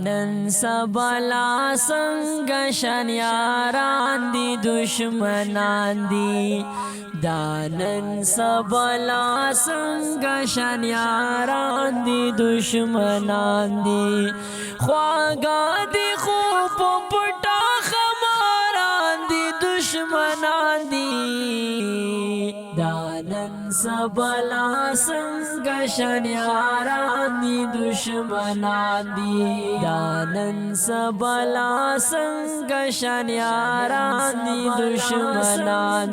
نن سبلا څنګه شنیاران دي دشمنان دي دا نن سبلا څنګه شنیاران دي دشمنان دي خواږه دي خو په پټه خماران دي دشمنان دي دا نن سبلا څنګه شنیاران دي دشمنان دي دا نن سبلا څنګه شنیاران دي دشمنان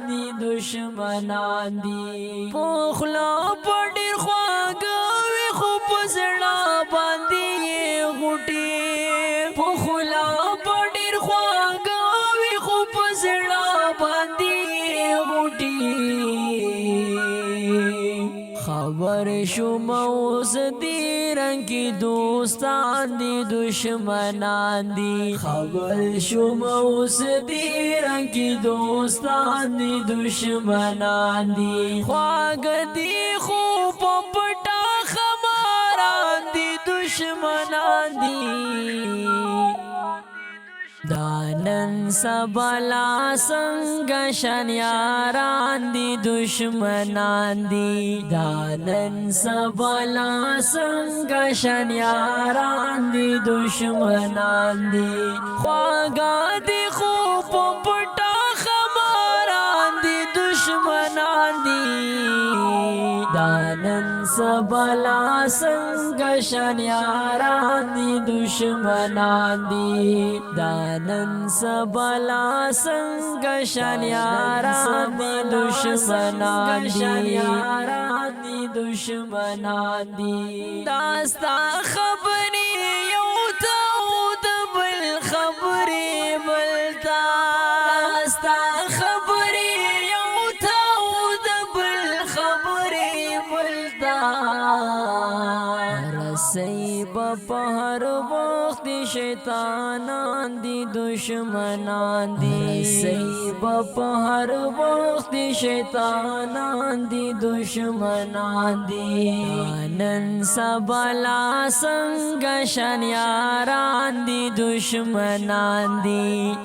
دي دشمنان دي پخلا پډیر خواږه وي خو په زړه باندې غوټي پخلا پډیر خواږه وي خو په زړه باندې غوټي خبر شوم اوس دې رنګي دوستان دي دشمنان دي خبر شوم اوس دې رنګي دوستان دي دشمنان دي خواږه دي خو په پټه خماران دي دشمنان دي دا نن سبلا څنګه شنیاران دي دشمنان دي دا نن سبلا څنګه شنیاران دي دشمنان دي خواږه دي خو په پټه خماران دي دشمنان دي دا نن سبلا څنګه شنیاران دي دشمنان دي دا نن سبلا څنګه شنیاران دي دشمنان دي دشمنان دي داستا خبري یو ته د بل خبري بلتا داستا خبري یو ته د بل خبري بلتا رسي په هر وخت شیطانان دي دشمنان دي رسي په هر وخت شیطانان دي دشمنان دي نن سبلا څنګه شنیاران دي دشمنان دي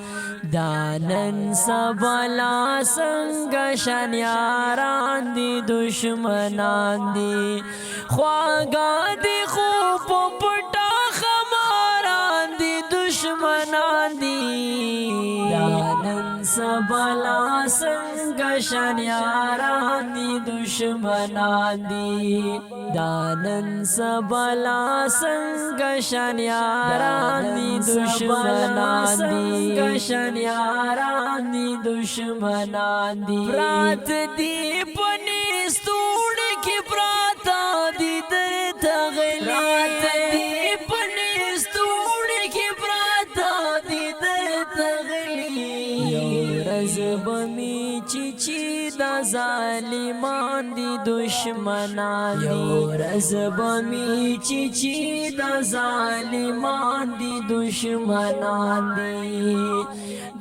دا نن سبلا څنګه شنیاران دي دشمنان دي خواږه دي خو په پټه خماران دي دشمنان دي دا نن سبلا څنګه شنیاران دي دشمنان دي دا نن سبلا څنګه شنیاران دي دشمنان دي شنیاران دي دشمنان دي رات دي پني ستوري کې پراتا دي درته غلي رات دي پني ستوري کې پراتا دي درته غلي یو ورځ بمي چی دا ظالمان دي دشمنان دي یو ورځ بمي چی دا ظالمان دي دشمنان دي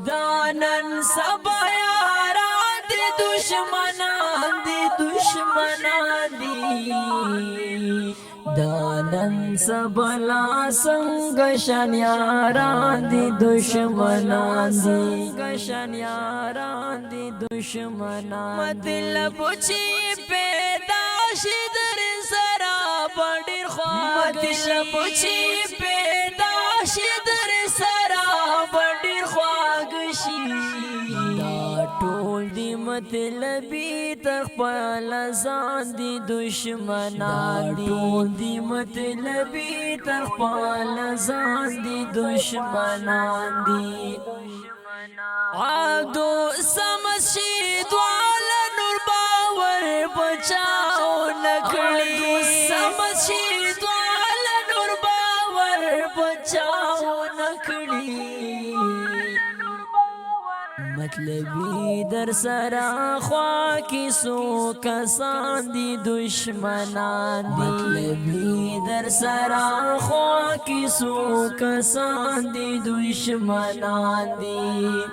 دا نن سبا یاران دي دشمنان دي دشمنان دي دا نن سبلا څنګه شنیاران دي دشمنان دي شنیاران دي دشمنان مطلب چې پیدا شي در سره ډېر خواږه مطلب چې پیدا شي در سره ډېر خواږه شي دا ټول دي مطلبي تر خپل ځان دي دشمنان دي ټول دي مطلبي تر خپل ځان دي دشمنان دي عادو سمشي دواله نور باور بچاو نکړي سمشي دواله نور باور بچاو نکړي مطلبی در سرا خوا کی سو کسان دی دشمنان دی مطلبی در سرا خوا کی سو کسان دی دشمنان دی